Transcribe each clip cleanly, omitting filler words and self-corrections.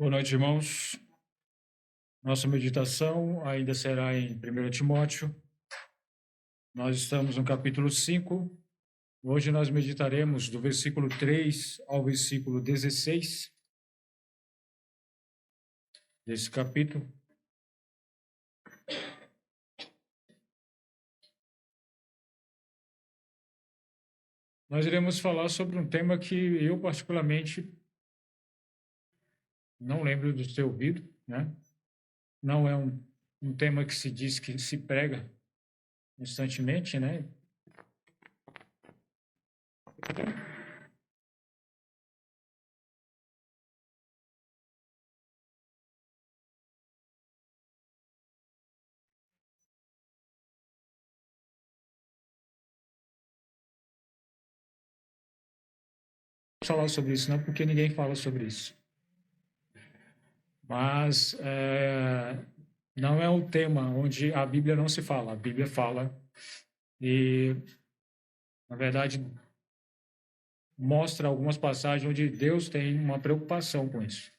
Boa noite, irmãos. Nossa meditação ainda será em 1 Timóteo. Nós estamos no capítulo 5. Hoje nós meditaremos do versículo 3 ao versículo 16 desse capítulo. Nós iremos falar sobre um tema que eu particularmente não lembro de ter ouvido, né? Não é um tema que se diz que se prega constantemente, né? Falar sobre isso, não, porque ninguém fala sobre isso. Mas não é um tema onde a Bíblia não se fala. A Bíblia fala e, na verdade, mostra algumas passagens onde Deus tem uma preocupação com isso.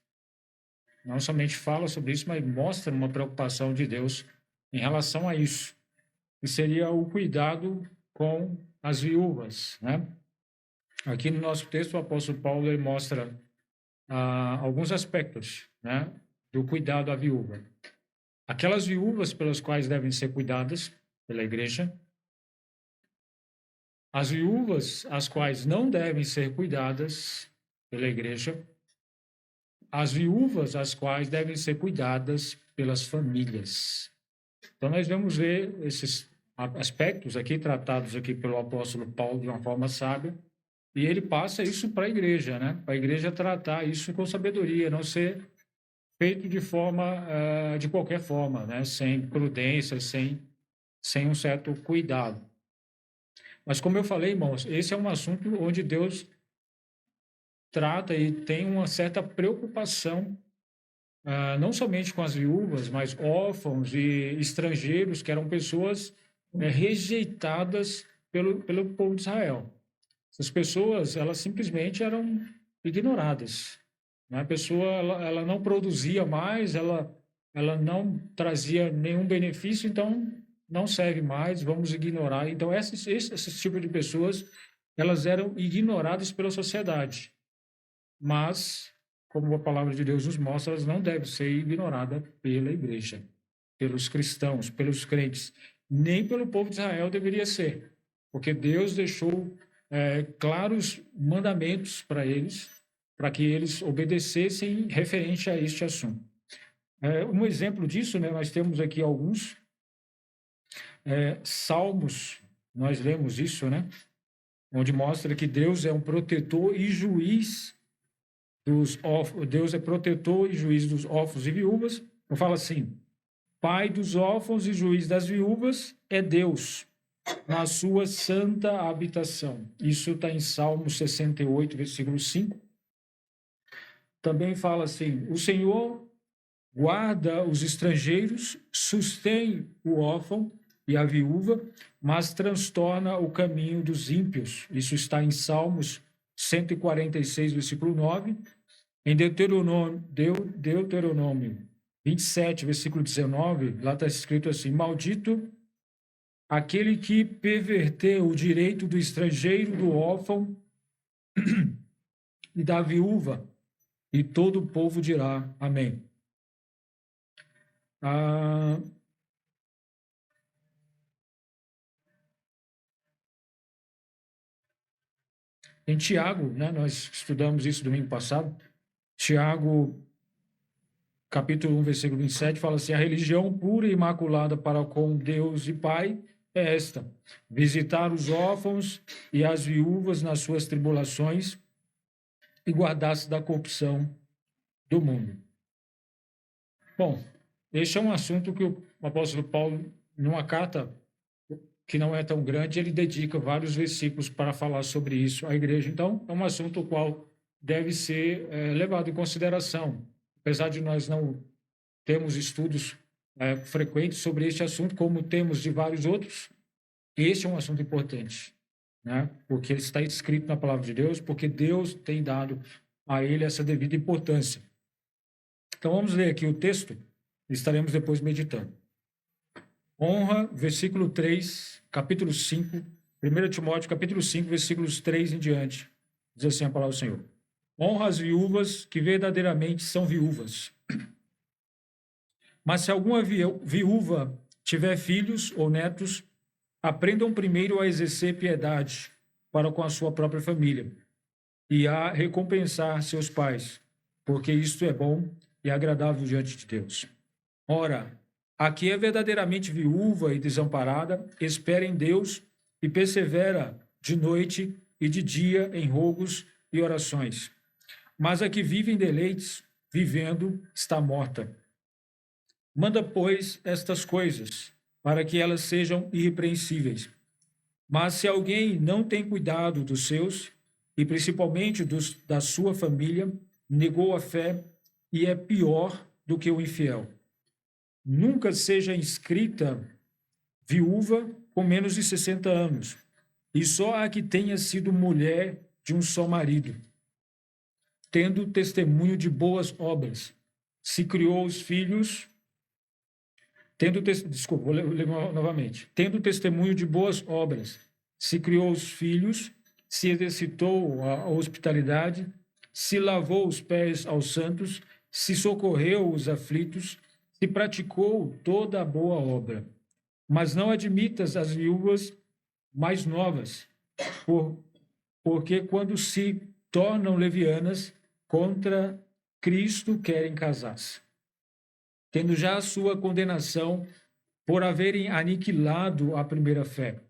Não somente fala sobre isso, mas mostra uma preocupação de Deus em relação a isso, que seria o cuidado com as viúvas, né? Aqui no nosso texto, o apóstolo Paulo ele mostra alguns aspectos, né, do cuidado à viúva. Aquelas viúvas pelas quais devem ser cuidadas pela igreja, as viúvas as quais não devem ser cuidadas pela igreja, as viúvas as quais devem ser cuidadas pelas famílias. Então, nós vamos ver esses aspectos aqui, tratados aqui pelo apóstolo Paulo de uma forma sábia, e ele passa isso para a igreja, né? Para a igreja tratar isso com sabedoria, não ser feito de forma, de qualquer forma, né? Sem prudência, sem um certo cuidado. Mas, como eu falei, irmãos, esse é um assunto onde Deus trata e tem uma certa preocupação, não somente com as viúvas, mas órfãos e estrangeiros, que eram pessoas rejeitadas pelo povo de Israel. Essas pessoas, elas simplesmente eram ignoradas. Né? A pessoa, ela não produzia mais, ela não trazia nenhum benefício, então não serve mais, vamos ignorar. Então, esse tipo de pessoas, elas eram ignoradas pela sociedade. Mas, como a palavra de Deus nos mostra, elas não devem ser ignoradas pela igreja, pelos cristãos, pelos crentes. Nem pelo povo de Israel deveria ser, porque Deus deixou claros mandamentos para eles, para que eles obedecessem referente a este assunto. Um exemplo disso, né, nós temos aqui alguns salmos, nós lemos isso, né, onde mostra que Deus é um protetor e juiz dos órfãos, Deus é protetor e juiz dos órfãos e viúvas. Eu falo assim: Pai dos órfãos e juiz das viúvas é Deus, na sua santa habitação. Isso está em Salmo 68, versículo 5. Também fala assim: o Senhor guarda os estrangeiros, sustém o órfão e a viúva, mas transtorna o caminho dos ímpios. Isso está em Salmos 146, versículo 9. Em Deuteronômio 27, versículo 19, lá está escrito assim: maldito aquele que perverter o direito do estrangeiro, do órfão e da viúva. E todo o povo dirá amém. Em Tiago, né, nós estudamos isso domingo passado, Tiago, capítulo 1, versículo 27, fala assim: a religião pura e imaculada para com Deus e Pai é esta: visitar os órfãos e as viúvas nas suas tribulações e guardar-se da corrupção do mundo. Bom, este é um assunto que o apóstolo Paulo, numa carta que não é tão grande, ele dedica vários versículos para falar sobre isso à igreja. Então, é um assunto o qual deve ser levado em consideração. Apesar de nós não termos estudos frequentes sobre este assunto, como temos de vários outros, este é um assunto importante, né? Porque ele está escrito na palavra de Deus, porque Deus tem dado a ele essa devida importância. Então, vamos ler aqui o texto e estaremos depois meditando. Honra, versículo 3, capítulo 5, 1 Timóteo, capítulo 5, versículos 3 em diante. Diz assim a palavra do Senhor. Honra as viúvas que verdadeiramente são viúvas. Mas se alguma viúva tiver filhos ou netos, aprendam primeiro a exercer piedade para com a sua própria família e a recompensar seus pais, porque isto é bom e agradável diante de Deus. Ora, a que é verdadeiramente viúva e desamparada, espera em Deus e persevera de noite e de dia em rogos e orações. Mas a que vive em deleites, vivendo, está morta. Manda, pois, estas coisas, para que elas sejam irrepreensíveis. Mas se alguém não tem cuidado dos seus, e principalmente da sua família, negou a fé e é pior do que o infiel. Nunca seja inscrita viúva com menos de 60 anos, e só a que tenha sido mulher de um só marido, tendo testemunho de boas obras, se criou os filhos, vou ler novamente, tendo testemunho de boas obras, se criou os filhos, se exercitou a hospitalidade, se lavou os pés aos santos, se socorreu os aflitos, se praticou toda a boa obra. Mas não admitas as viúvas mais novas, porque quando se tornam levianas, contra Cristo querem casar-se, tendo já a sua condenação por haverem aniquilado a primeira fé.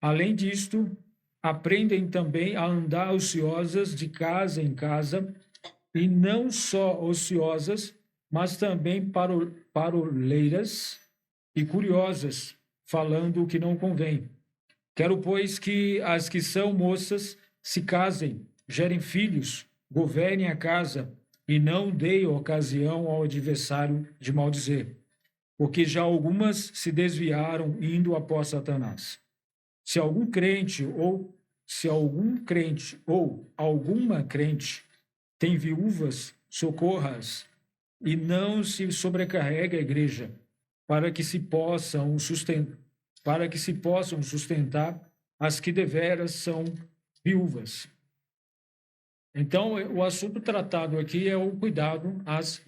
Além disto, aprendem também a andar ociosas de casa em casa, e não só ociosas, mas também paroleiras e curiosas, falando o que não convém. Quero, pois, que as que são moças se casem, gerem filhos, governem a casa e não deem ocasião ao adversário de maldizer, porque já algumas se desviaram indo após Satanás. Se algum crente ou alguma crente tem viúvas, socorra-as e não se sobrecarregue a igreja, para que se possam sustentar as que deveras são viúvas. Então, o assunto tratado aqui é o cuidado às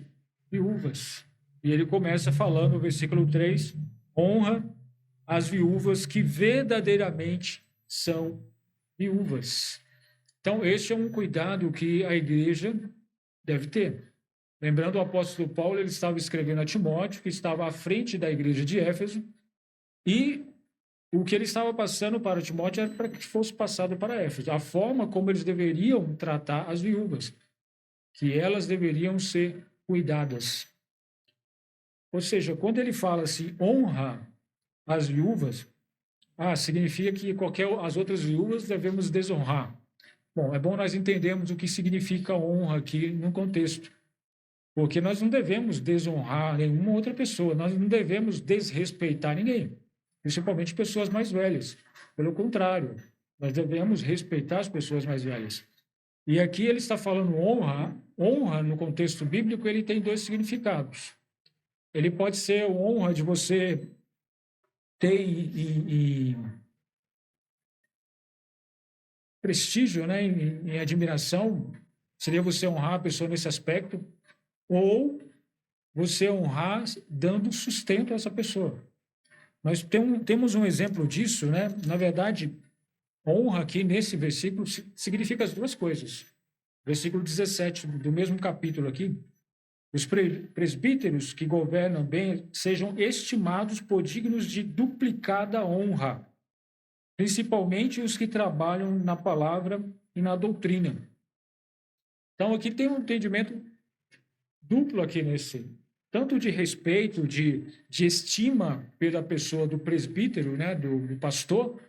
viúvas. E ele começa falando no versículo 3, honra as viúvas que verdadeiramente são viúvas. Então, este é um cuidado que a igreja deve ter. Lembrando, o apóstolo Paulo, ele estava escrevendo a Timóteo, que estava à frente da igreja de Éfeso, e o que ele estava passando para Timóteo era para que fosse passado para Éfeso, a forma como eles deveriam tratar as viúvas, que elas deveriam ser cuidadas. Ou seja, quando ele fala assim, honra as viúvas, significa que as outras viúvas devemos desonrar. Bom, é bom nós entendermos o que significa honra aqui no contexto, porque nós não devemos desonrar nenhuma outra pessoa, nós não devemos desrespeitar ninguém, principalmente pessoas mais velhas. Pelo contrário, nós devemos respeitar as pessoas mais velhas. E aqui ele está falando honra. Honra, no contexto bíblico, ele tem dois significados. Ele pode ser honra de você ter em prestígio, né, em admiração, seria você honrar a pessoa nesse aspecto, ou você honrar dando sustento a essa pessoa. Nós temos um exemplo disso, né? Na verdade, honra aqui nesse versículo significa as duas coisas. Versículo 17 do mesmo capítulo aqui, os presbíteros que governam bem sejam estimados por dignos de duplicada honra, principalmente os que trabalham na palavra e na doutrina. Então, aqui tem um entendimento duplo aqui tanto de respeito, de estima pela pessoa do presbítero, né, do pastor,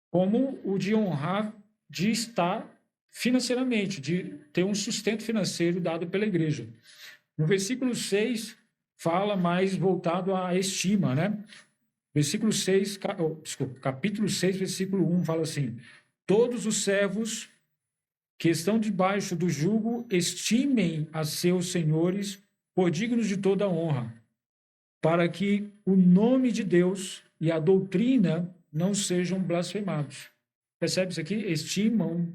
como o de honrar, de estar financeiramente, de ter um sustento financeiro dado pela igreja. No versículo 6, fala mais voltado à estima, né? Versículo 6, capítulo 6, versículo 1, fala assim: todos os servos que estão debaixo do jugo estimem a seus senhores por dignos de toda honra, para que o nome de Deus e a doutrina não sejam blasfemados. Percebe isso aqui? Estimam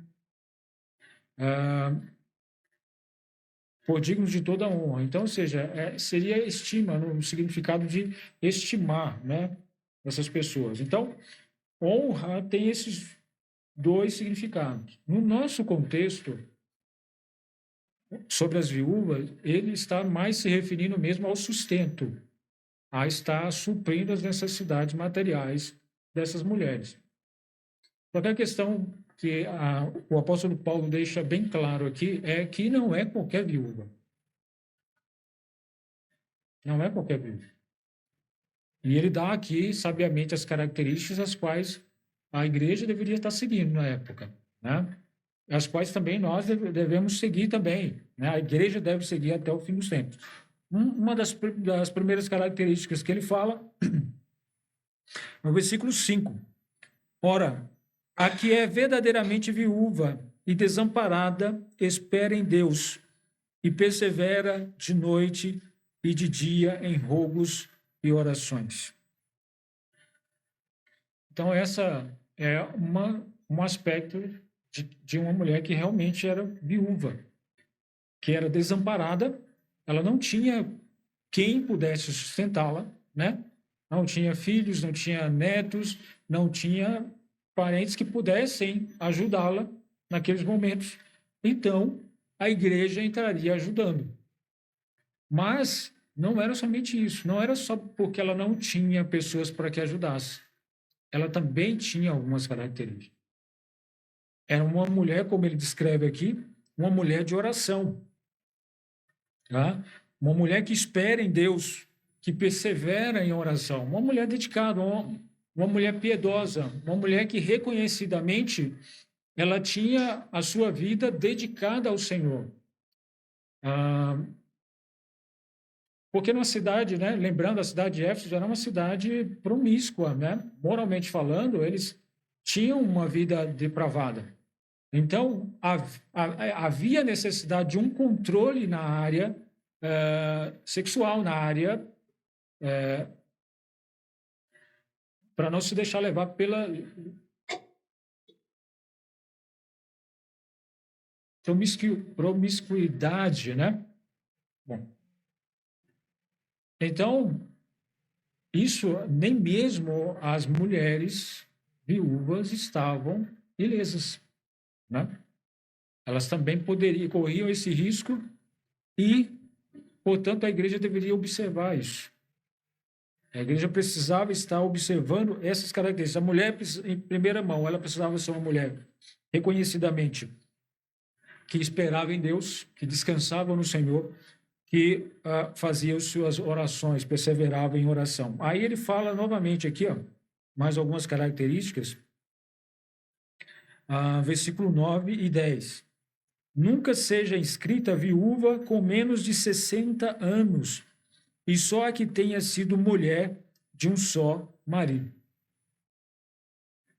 por dignos de toda honra. Então, ou seja, seria estima, no significado de estimar, né, essas pessoas. Então, honra tem esses dois significados. No nosso contexto, sobre as viúvas, ele está mais se referindo mesmo ao sustento, a estar suprindo as necessidades materiais dessas mulheres. Porque a questão que o apóstolo Paulo deixa bem claro aqui é que não é qualquer viúva. Não é qualquer viúva. E ele dá aqui, sabiamente, as características as quais a igreja deveria estar seguindo na época, né? As quais também nós devemos seguir também, né? A igreja deve seguir até o fim dos tempos. Uma das primeiras características que ele fala, no versículo 5. Ora, a que é verdadeiramente viúva e desamparada, espera em Deus e persevera de noite e de dia em rogos e orações. Então, essa é um aspecto de uma mulher que realmente era viúva, que era desamparada, ela não tinha quem pudesse sustentá-la, né? Não tinha filhos, não tinha netos, não tinha parentes que pudessem ajudá-la naqueles momentos. Então, a igreja entraria ajudando. Mas não era somente isso, não era só porque ela não tinha pessoas para que ajudasse. Ela também tinha algumas características. Era uma mulher, como ele descreve aqui, uma mulher de oração. Tá? Uma mulher que espera em Deus, que persevera em oração. Uma mulher dedicada, uma mulher piedosa, uma mulher que reconhecidamente ela tinha a sua vida dedicada ao Senhor. Porque numa cidade, né, lembrando, a cidade de Éfeso era uma cidade promíscua, né? Moralmente falando, eles tinham uma vida depravada. Então, havia necessidade de um controle na área sexual, na área para não se deixar levar pela promiscuidade, né? Bom, então, isso nem mesmo as mulheres viúvas estavam ilesas, né? Elas também corriam esse risco e, portanto, a igreja deveria observar isso. A igreja precisava estar observando essas características. A mulher, em primeira mão, ela precisava ser uma mulher reconhecidamente que esperava em Deus, que descansava no Senhor, que fazia as suas orações, perseverava em oração. Aí ele fala novamente aqui, ó, mais algumas características, versículo 9 e 10. Nunca seja inscrita viúva com menos de 60 anos, e só a que tenha sido mulher de um só marido.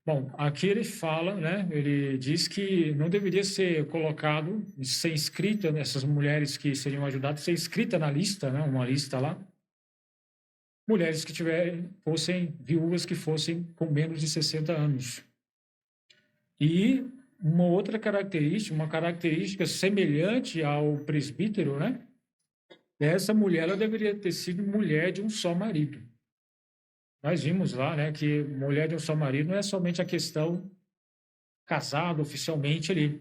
Bom, aqui ele fala, né? Ele diz que não deveria ser colocado, ser inscrita nessas mulheres que seriam ajudadas, ser inscrita na lista, né? Uma lista lá. Mulheres que fossem viúvas que fossem com menos de 60 anos. E uma outra característica, uma característica semelhante ao presbítero, né? Essa mulher ela deveria ter sido mulher de um só marido. Nós vimos lá, né, que mulher de um só marido não é somente a questão casado oficialmente ali,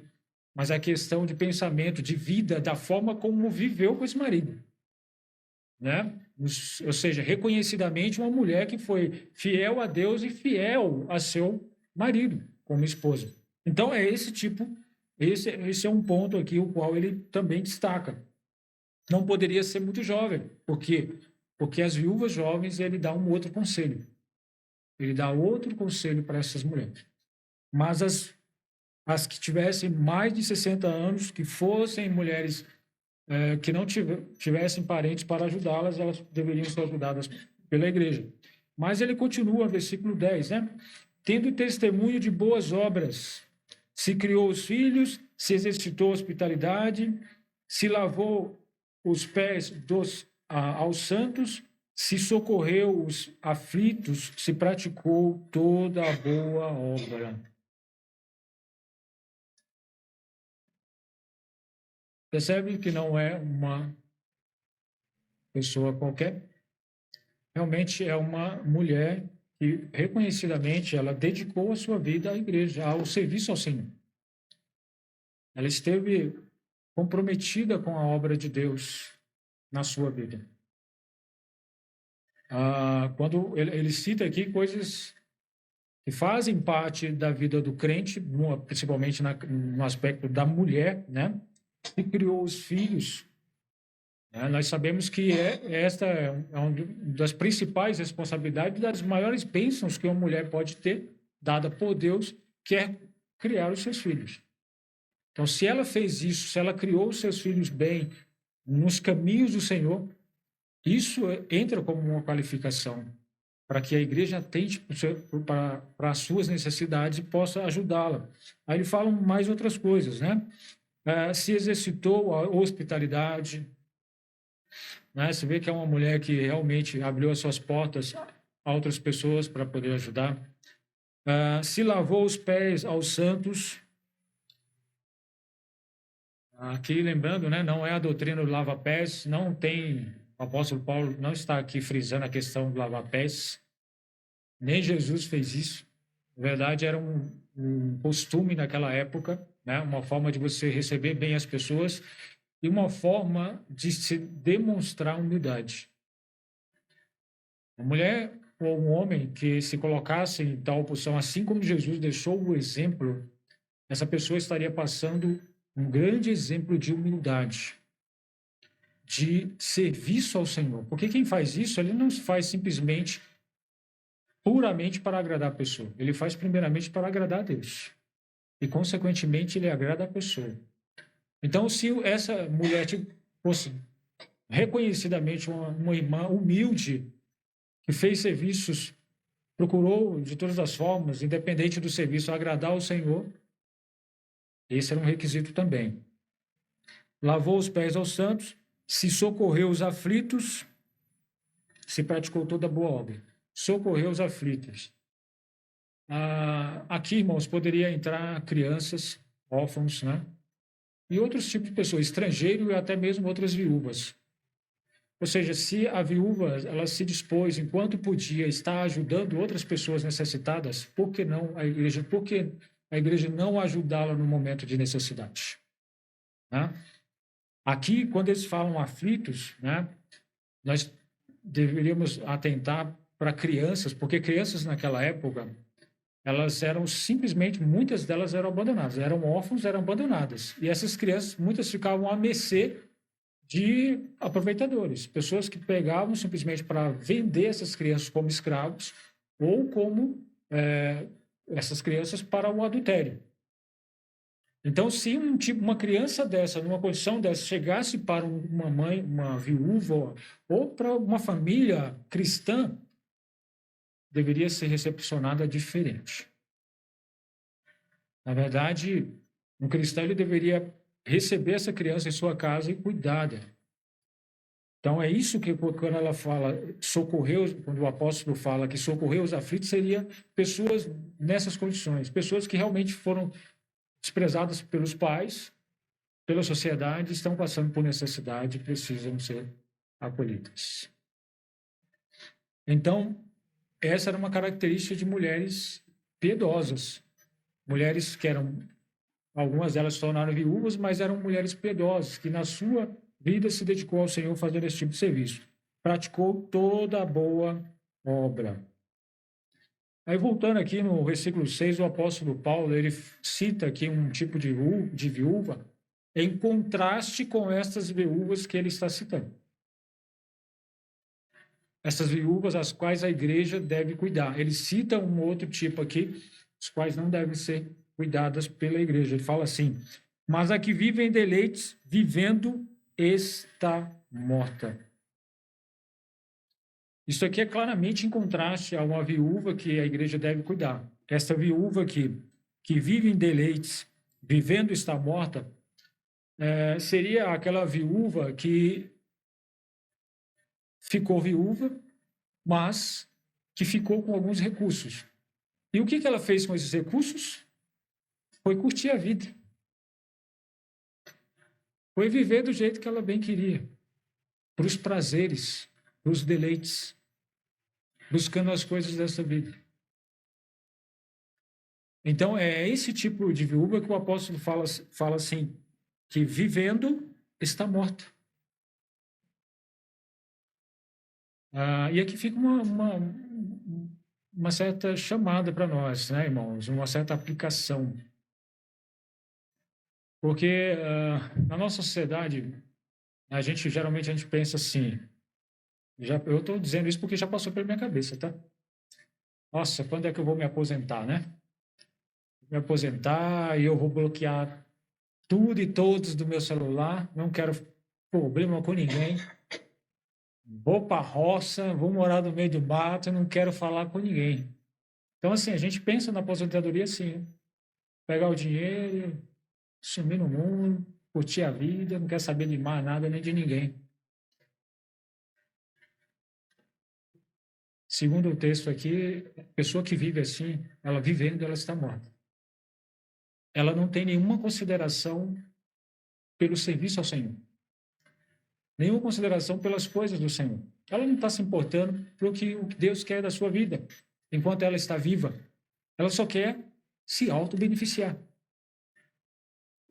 mas a questão de pensamento, de vida, da forma como viveu com esse marido, né? Ou seja, reconhecidamente uma mulher que foi fiel a Deus e fiel a seu marido como esposa. Então é esse tipo, esse é um ponto aqui o qual ele também destaca. Não poderia ser muito jovem, porque as viúvas jovens ele dá um outro conselho. Ele dá outro conselho para essas mulheres. Mas as que tivessem mais de 60 anos, que fossem mulheres que não tivessem parentes para ajudá-las, elas deveriam ser ajudadas pela igreja. Mas ele continua, versículo 10, né? Tendo testemunho de boas obras, se criou os filhos, se exercitou a hospitalidade, se lavou os pés aos santos, se socorreu os aflitos, se praticou toda a boa obra. Percebe que não é uma pessoa qualquer? Realmente é uma mulher que, reconhecidamente, ela dedicou a sua vida à igreja, ao serviço ao Senhor. Ela esteve comprometida com a obra de Deus na sua vida. Quando ele cita aqui coisas que fazem parte da vida do crente, principalmente no aspecto da mulher, né? Que criou os filhos. Nós sabemos que esta é uma das principais responsabilidades, das maiores bênçãos que uma mulher pode ter, dada por Deus, que é criar os seus filhos. Então, se ela fez isso, se ela criou os seus filhos bem, nos caminhos do Senhor, isso entra como uma qualificação para que a igreja atente para as suas necessidades e possa ajudá-la. Aí ele fala mais outras coisas, né? Se exercitou a hospitalidade, né? Você vê que é uma mulher que realmente abriu as suas portas a outras pessoas para poder ajudar. Se lavou os pés aos santos. Aqui, lembrando, né, não é a doutrina do lava-pés, não tem, o apóstolo Paulo não está aqui frisando a questão do lava-pés, nem Jesus fez isso. Na verdade, era um costume naquela época, né, uma forma de você receber bem as pessoas e uma forma de se demonstrar humildade. Uma mulher ou um homem que se colocasse em tal posição, assim como Jesus deixou o exemplo, essa pessoa estaria passando um grande exemplo de humildade, de serviço ao Senhor. Porque quem faz isso, ele não faz simplesmente, puramente para agradar a pessoa. Ele faz primeiramente para agradar a Deus. E, consequentemente, ele agrada a pessoa. Então, se essa mulher fosse reconhecidamente uma irmã humilde, que fez serviços, procurou de todas as formas, independente do serviço, agradar ao Senhor, esse era um requisito também. Lavou os pés aos santos, se socorreu os aflitos, se praticou toda boa obra. Socorreu os aflitos. Aqui, irmãos, poderia entrar crianças, órfãos, né? E outros tipos de pessoas, estrangeiro e até mesmo outras viúvas. Ou seja, se a viúva ela se dispôs, enquanto podia, estar ajudando outras pessoas necessitadas, por que não a igreja? Por que a igreja não ajudá-la no momento de necessidade? Né? Aqui, quando eles falam aflitos, né, nós deveríamos atentar para crianças, porque crianças naquela época, elas eram simplesmente, muitas delas eram abandonadas, eram órfãos, eram abandonadas. E essas crianças, muitas ficavam à mercê de aproveitadores, pessoas que pegavam simplesmente para vender essas crianças como escravos ou como essas crianças para o adultério. Então, se uma criança dessa, numa condição dessa, chegasse para uma mãe, uma viúva, ou para uma família cristã, deveria ser recepcionada diferente. Na verdade, um cristão ele deveria receber essa criança em sua casa e cuidar dela. Então, é isso que, quando ela fala socorreu, quando o apóstolo fala que socorreu os aflitos, seria pessoas nessas condições, pessoas que realmente foram desprezadas pelos pais, pela sociedade, estão passando por necessidade e precisam ser acolhidas. Então, essa era uma característica de mulheres piedosas, mulheres que eram, algumas delas se tornaram viúvas, mas eram mulheres piedosas, que na sua vida se dedicou ao Senhor fazendo esse tipo de serviço. Praticou toda a boa obra. Aí, voltando aqui no versículo 6, o apóstolo Paulo, ele cita aqui um tipo de viúva em contraste com estas viúvas que ele está citando. Essas viúvas às quais a igreja deve cuidar. Ele cita um outro tipo aqui, as quais não devem ser cuidadas pela igreja. Ele fala assim, mas a que vive em deleites, vivendo, está morta. Isso aqui é claramente em contraste a uma viúva que a igreja deve cuidar. Essa viúva que vive em deleites, vivendo está morta, seria aquela viúva que ficou viúva, mas que ficou com alguns recursos. E o que ela fez com esses recursos? Foi curtir a vida. Foi viver do jeito que ela bem queria, para os prazeres, para os deleites, buscando as coisas dessa vida. Então, é esse tipo de viúva que o apóstolo fala assim, que vivendo está morta. E aqui fica uma certa chamada para nós, né, irmãos? Uma certa aplicação. Porque na nossa sociedade, geralmente a gente pensa assim, eu estou dizendo isso porque já passou pela minha cabeça, tá? Nossa, quando é que eu vou me aposentar, né? Me aposentar e eu vou bloquear tudo e todos do meu celular, não quero problema com ninguém, vou para a roça, vou morar no meio do mato, não quero falar com ninguém. Então, assim, a gente pensa na aposentadoria assim, né? Pegar o dinheiro, sumir no mundo, curtir a vida, não quer saber de mais nada nem de ninguém. Segundo o texto aqui, a pessoa que vive assim, ela vivendo, ela está morta. Ela não tem nenhuma consideração pelo serviço ao Senhor. Nenhuma consideração pelas coisas do Senhor. Ela não está se importando pelo que Deus quer da sua vida, enquanto ela está viva. Ela só quer se auto-beneficiar.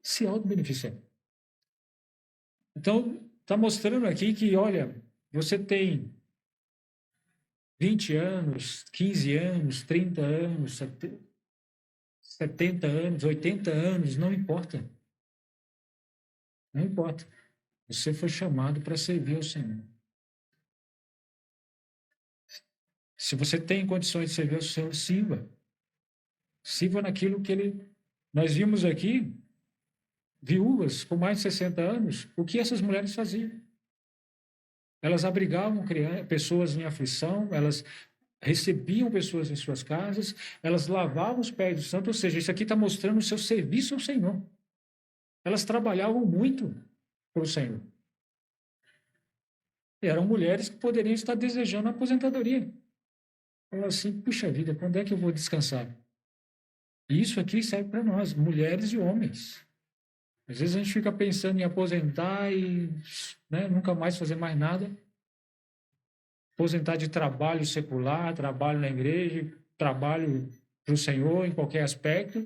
Se auto-beneficiar. Então, está mostrando aqui que, olha, você tem 20 anos, 15 anos, 30 anos, 70 anos, 80 anos, não importa. Não importa. Você foi chamado para servir ao Senhor. Se você tem condições de servir ao Senhor, sirva. Sirva naquilo que ele... Nós vimos aqui, viúvas com mais de 60 anos, o que essas mulheres faziam? Elas abrigavam pessoas em aflição, elas recebiam pessoas em suas casas, elas lavavam os pés do santo, ou seja, isso aqui está mostrando o seu serviço ao Senhor. Elas trabalhavam muito para o Senhor. E eram mulheres que poderiam estar desejando a aposentadoria. Falaram assim, puxa vida, quando é que eu vou descansar? E isso aqui serve para nós, mulheres e homens. Às vezes a gente fica pensando em aposentar e nunca mais fazer mais nada. Aposentar de trabalho secular, trabalho na igreja, trabalho para o Senhor em qualquer aspecto,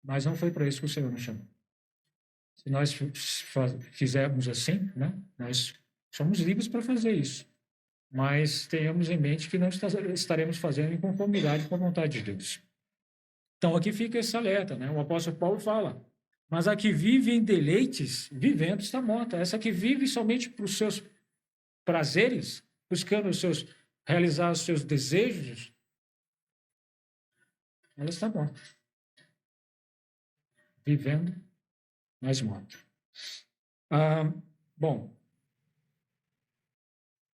mas não foi para isso que o Senhor nos chamou. Se nós fizermos assim, nós somos livres para fazer isso, mas tenhamos em mente que não estaremos fazendo em conformidade com a vontade de Deus. Então, aqui fica esse alerta, o apóstolo Paulo fala, mas a que vive em deleites, vivendo está morta. Essa que vive somente para os seus prazeres, buscando realizar os seus desejos, ela está morta. Vivendo, mas morta. Bom,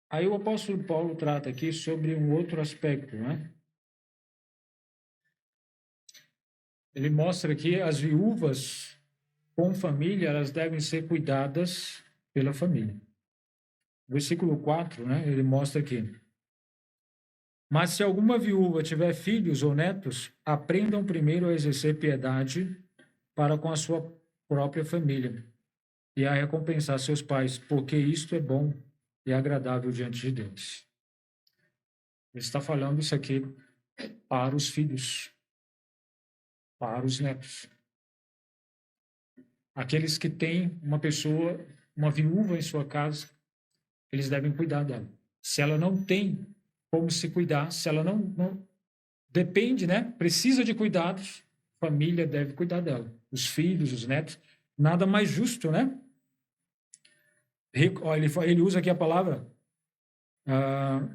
aí o apóstolo Paulo trata aqui sobre um outro aspecto, Ele mostra que as viúvas com família, elas devem ser cuidadas pela família. Versículo 4, ele mostra aqui. Mas se alguma viúva tiver filhos ou netos, aprendam primeiro a exercer piedade para com a sua própria família e a recompensar seus pais, porque isto é bom e agradável diante de Deus. Ele está falando isso aqui para os filhos, para os netos. Aqueles que têm uma viúva em sua casa, eles devem cuidar dela. Se ela não tem como se cuidar, se ela não depende, precisa de cuidados, a família deve cuidar dela. Os filhos, os netos, nada mais justo, Ele usa aqui a palavra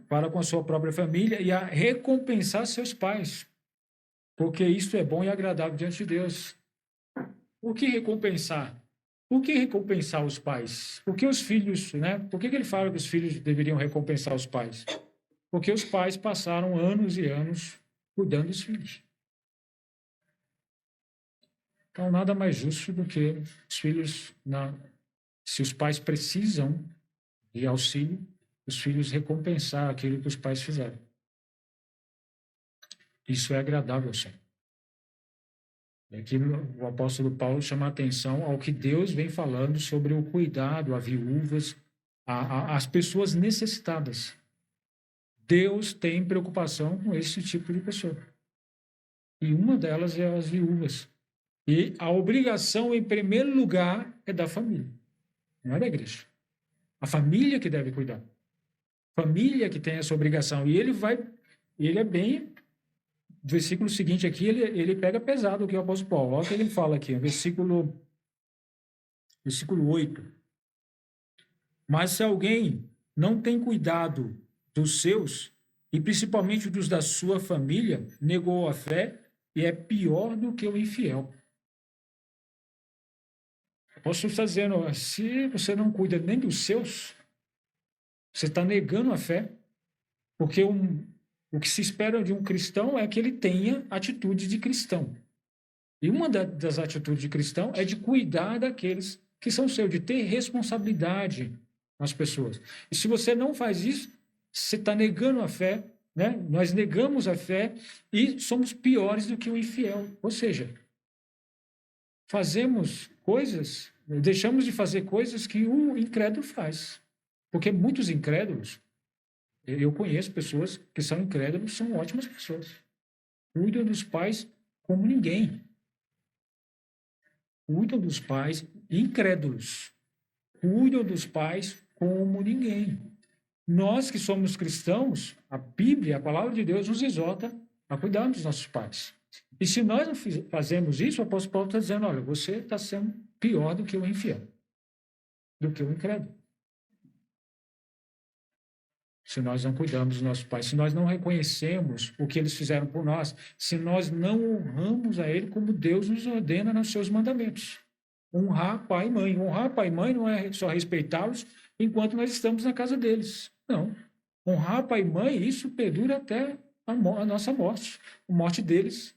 para com a sua própria família e a recompensar seus pais, porque isto é bom e agradável diante de Deus. O que recompensar? Por que recompensar os pais? Por que os filhos, Por que ele fala que os filhos deveriam recompensar os pais? Porque os pais passaram anos e anos cuidando dos filhos. Então, nada mais justo do que os filhos, se os pais precisam de auxílio, os filhos recompensar aquilo que os pais fizeram. Isso é agradável ao Senhor. Aqui o apóstolo Paulo chama a atenção ao que Deus vem falando sobre o cuidado a viúvas, às pessoas necessitadas. Deus tem preocupação com esse tipo de pessoa. E uma delas é as viúvas. E a obrigação, em primeiro lugar, é da família, não é da igreja. A família que deve cuidar. Família que tem essa obrigação. E ele é bem... O versículo seguinte aqui, ele pega pesado o que o apóstolo Paulo. Olha o que ele fala aqui, versículo 8. Mas se alguém não tem cuidado dos seus, e principalmente dos da sua família, negou a fé e é pior do que o infiel. O apóstolo está dizendo, se você não cuida nem dos seus, você está negando a fé, porque o que se espera de um cristão é que ele tenha atitude de cristão. E uma das atitudes de cristão é de cuidar daqueles que são seus, de ter responsabilidade com as pessoas. E se você não faz isso, você está negando a fé, né? Nós negamos a fé e somos piores do que o infiel. Ou seja, deixamos de fazer coisas que o incrédulo faz. Porque muitos incrédulos, eu conheço pessoas que são incrédulos, são ótimas pessoas. Cuidam dos pais como ninguém. Cuidam dos pais incrédulos. Cuidam dos pais como ninguém. Nós que somos cristãos, a Bíblia, a palavra de Deus, nos exorta a cuidar dos nossos pais. E se nós não fazemos isso, o apóstolo Paulo está dizendo, olha, você está sendo pior do que o infiel, do que o incrédulo. Se nós não cuidamos dos nossos pais, se nós não reconhecemos o que eles fizeram por nós, se nós não honramos a ele como Deus nos ordena nos seus mandamentos. Honrar pai e mãe. Honrar pai e mãe não é só respeitá-los enquanto nós estamos na casa deles. Não. Honrar pai e mãe, isso perdura até a nossa morte, a morte deles.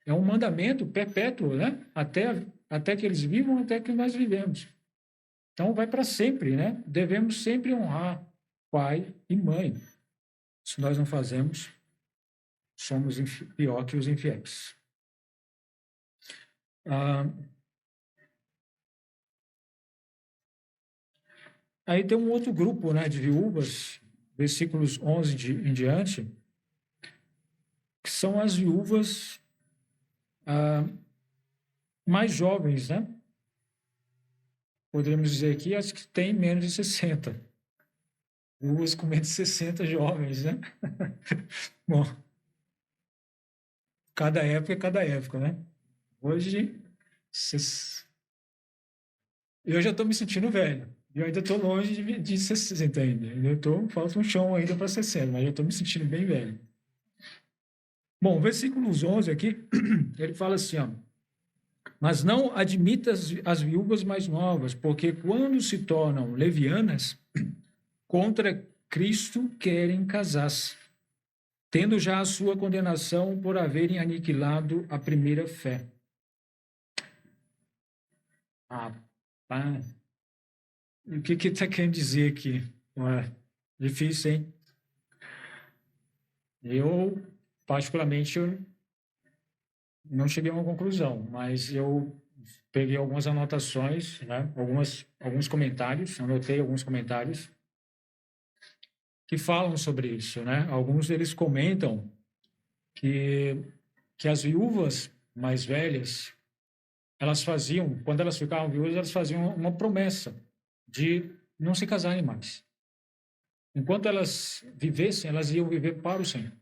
É um mandamento perpétuo, né? Até que eles vivam, até que nós vivemos. Então, vai para sempre, né? Devemos sempre honrar pai e mãe. Se nós não fazemos, somos pior que os infiéis. Aí tem um outro grupo, né, de viúvas, versículos 11 em diante, que são as viúvas mais jovens, né? Poderíamos dizer aqui as que têm menos de 60. Viúvas com menos de 60 jovens, né? Bom, cada época, né? Hoje, eu já estou me sentindo velho. Eu ainda estou longe de 60 ainda. Falta um chão ainda para 60, mas já estou me sentindo bem velho. Bom, versículos 11 aqui, ele fala assim, ó, mas não admita as viúvas mais novas, porque quando se tornam levianas, contra Cristo querem casar-se, tendo já a sua condenação por haverem aniquilado a primeira fé. Rapaz, o que está querendo dizer aqui? Ué, difícil, hein? Eu, particularmente, não cheguei a uma conclusão, mas eu peguei algumas anotações, né? Alguns comentários, anotei alguns comentários que falam sobre isso, né? Alguns deles comentam que as viúvas mais velhas, elas faziam, quando elas ficavam viúvas, elas faziam uma promessa de não se casarem mais. Enquanto elas vivessem, elas iam viver para o Senhor.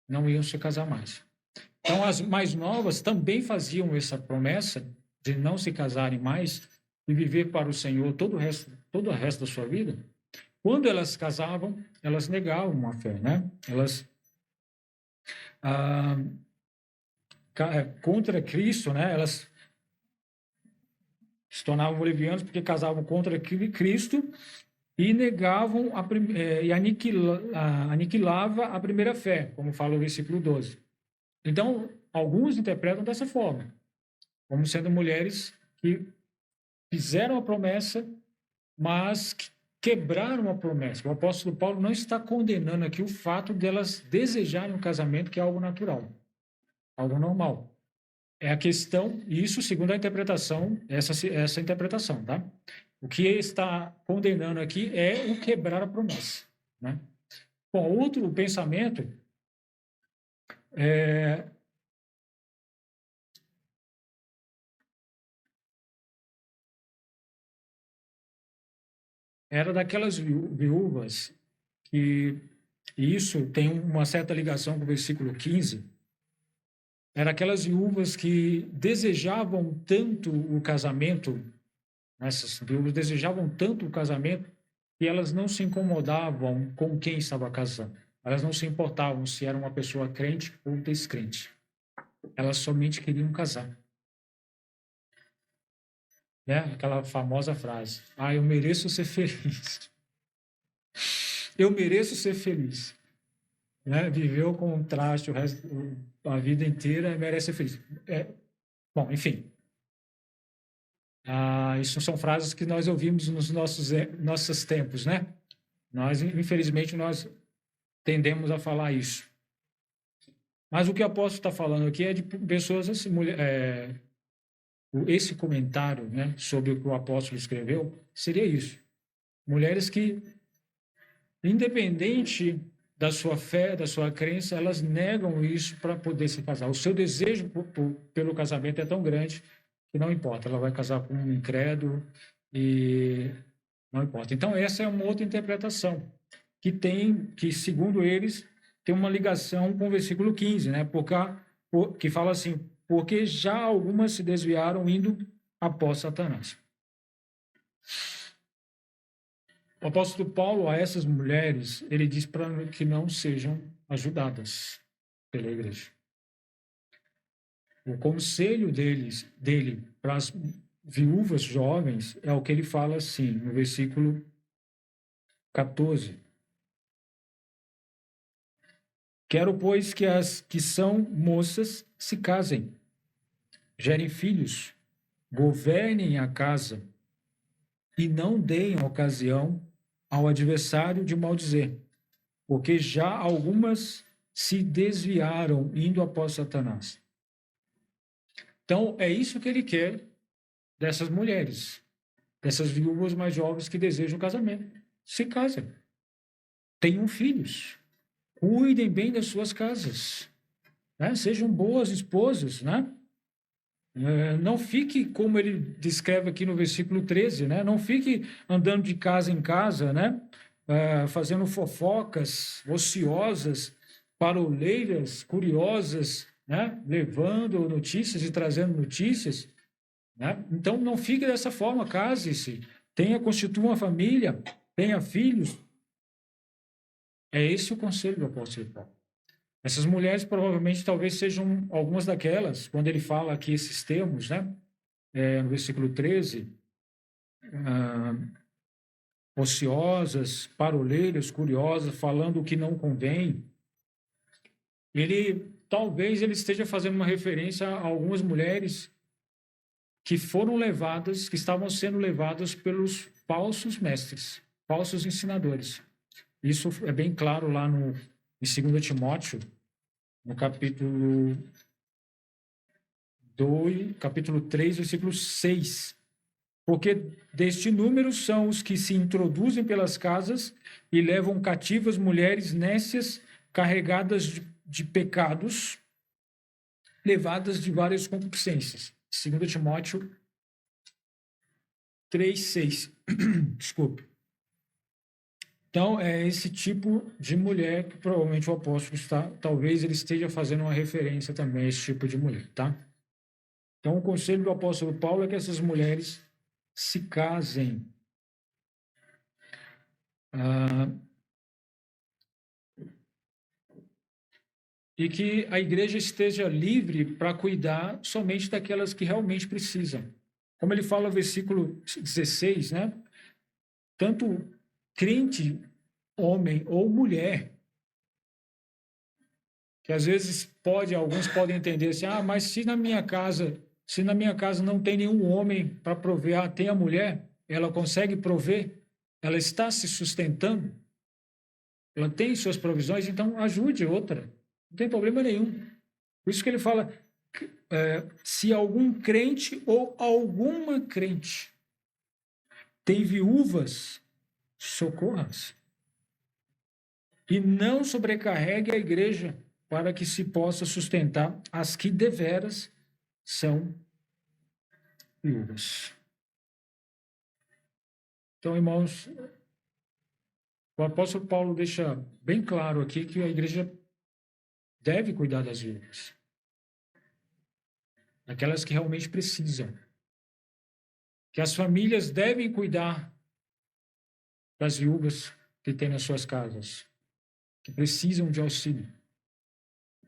Não iam se casar mais. Então, as mais novas também faziam essa promessa de não se casarem mais e viver para o Senhor todo o resto da sua vida. Quando elas casavam, elas negavam a fé, né? Elas contra Cristo, né? Elas se tornavam levianas porque casavam contra Cristo e negavam e aniquilava a primeira fé, como fala o versículo 12. Então, alguns interpretam dessa forma, como sendo mulheres que fizeram a promessa, mas quebrar uma promessa. O apóstolo Paulo não está condenando aqui o fato delas desejarem um casamento, que é algo natural, algo normal. É a questão, isso segundo a interpretação, essa interpretação, tá? O que ele está condenando aqui é o quebrar a promessa, né? Bom, outro pensamento era daquelas viúvas que, e isso tem uma certa ligação com o versículo 15, era aquelas viúvas que desejavam tanto o casamento, essas viúvas desejavam tanto o casamento, que elas não se incomodavam com quem estava casando. Elas não se importavam se era uma pessoa crente ou descrente. Elas somente queriam casar. Né? Aquela famosa frase: ah, eu mereço ser feliz. Eu mereço ser feliz. Né? Viveu com um traste a vida inteira e merece ser feliz. Bom, enfim. Isso são frases que nós ouvimos nos nossos tempos, né? Infelizmente, nós tendemos a falar isso. Mas o que o apóstolo está falando aqui é de pessoas assim, esse comentário, né, sobre o que o apóstolo escreveu, seria isso. Mulheres que, independente da sua fé, da sua crença, elas negam isso para poder se casar. O seu desejo pelo casamento é tão grande que não importa, ela vai casar com um incrédulo e não importa. Então, essa é uma outra interpretação que segundo eles, tem uma ligação com o versículo 15, né? Que fala assim: porque já algumas se desviaram indo após Satanás. O apóstolo Paulo, a essas mulheres, ele diz para que não sejam ajudadas pela igreja. O conselho dele para as viúvas jovens é o que ele fala assim, no versículo 14. Quero, pois, que as que são moças se casem, gerem filhos, governem a casa e não deem ocasião ao adversário de maldizer, porque já algumas se desviaram indo após Satanás. Então, é isso que ele quer dessas mulheres, dessas viúvas mais jovens que desejam casamento. Se casem, tenham filhos, cuidem bem das suas casas, né? Sejam boas esposas, né? Não fique, como ele descreve aqui no versículo 13, né? Não fique andando de casa em casa, né? Fazendo fofocas ociosas, paroleiras, curiosas, né? Levando notícias e trazendo notícias, né? Então, não fique dessa forma, case-se, constitua uma família, tenha filhos. É esse o conselho do apóstolo Paulo. Essas mulheres provavelmente talvez sejam algumas daquelas, quando ele fala aqui esses termos, né? No versículo 13, ociosas, paroleiras, curiosas, falando o que não convém. Talvez ele esteja fazendo uma referência a algumas mulheres que foram levadas, que estavam sendo levadas pelos falsos mestres, falsos ensinadores. Isso é bem claro lá em 2 Timóteo, no capítulo 3, versículo 6. Porque deste número são os que se introduzem pelas casas e levam cativas mulheres nécias, carregadas de pecados, levadas de várias concupiscências. 2 Timóteo 3, 6. Desculpe. Então, é esse tipo de mulher que provavelmente o apóstolo talvez ele esteja fazendo uma referência também a esse tipo de mulher, tá? Então, o conselho do apóstolo Paulo é que essas mulheres se casem. E que a igreja esteja livre para cuidar somente daquelas que realmente precisam. Como ele fala no versículo 16, né? Tanto crente, homem ou mulher, que às vezes alguns podem entender assim, mas se na minha casa não tem nenhum homem para prover, tem a mulher, ela consegue prover, ela está se sustentando, ela tem suas provisões, então ajude outra. Não tem problema nenhum. Por isso que ele fala, se algum crente ou alguma crente tem viúvas, socorra-as. E não sobrecarregue a igreja para que se possa sustentar as que deveras são viúvas. Então, irmãos, o apóstolo Paulo deixa bem claro aqui que a igreja deve cuidar das viúvas, aquelas que realmente precisam, que as famílias devem cuidar das viúvas que têm nas suas casas, que precisam de auxílio.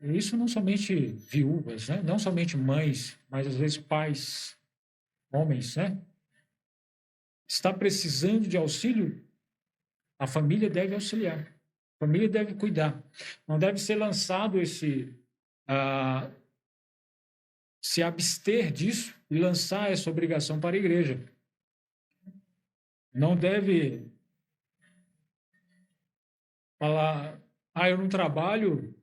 E isso não somente viúvas, né? Não somente mães, mas às vezes pais, homens, né? Está precisando de auxílio, a família deve auxiliar, a família deve cuidar. Não deve ser lançado se abster disso e lançar essa obrigação para a igreja. Não deve falar, eu não trabalho,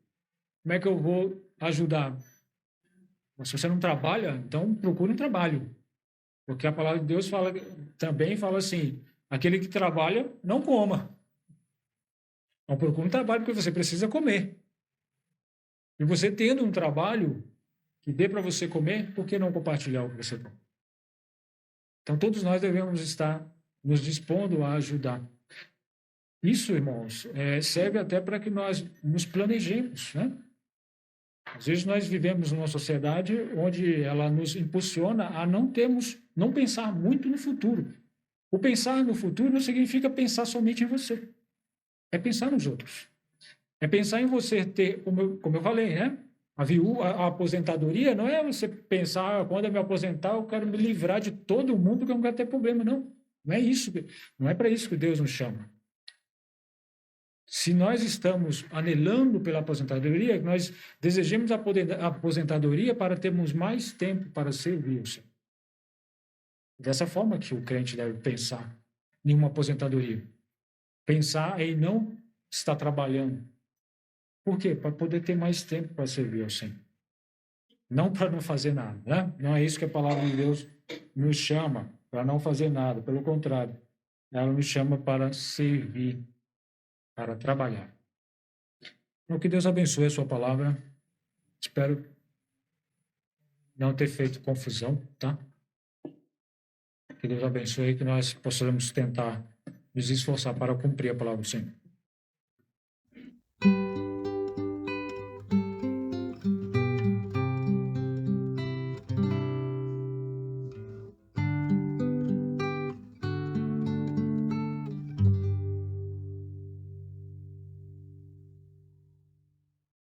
como é que eu vou ajudar? Mas se você não trabalha, então procure um trabalho. Porque a palavra de Deus também fala assim, aquele que trabalha, não coma. Então procure um trabalho porque você precisa comer. E você tendo um trabalho que dê para você comer, por que não compartilhar o que você come? Então todos nós devemos estar nos dispondo a ajudar. Isso, irmãos, serve até para que nós nos planejemos, né? Às vezes nós vivemos numa sociedade onde ela nos impulsiona a não pensar muito no futuro. O pensar no futuro não significa pensar somente em você. É pensar nos outros. É pensar em você ter, como eu falei, né? A aposentadoria não é você pensar, quando eu me aposentar, eu quero me livrar de todo mundo que eu não quero ter problema, não. Não é isso, não é para isso que Deus nos chama. Se nós estamos anelando pela aposentadoria, nós desejamos a aposentadoria para termos mais tempo para servir o Senhor. Dessa forma que o crente deve pensar em uma aposentadoria. Pensar em não estar trabalhando. Por quê? Para poder ter mais tempo para servir ao Senhor. Não para não fazer nada, né? Não é isso que a palavra de Deus nos chama, para não fazer nada. Pelo contrário, ela nos chama para servir, para trabalhar. Então, que Deus abençoe a sua palavra. Espero não ter feito confusão, tá? Que Deus abençoe e que nós possamos tentar nos esforçar para cumprir a palavra do Senhor.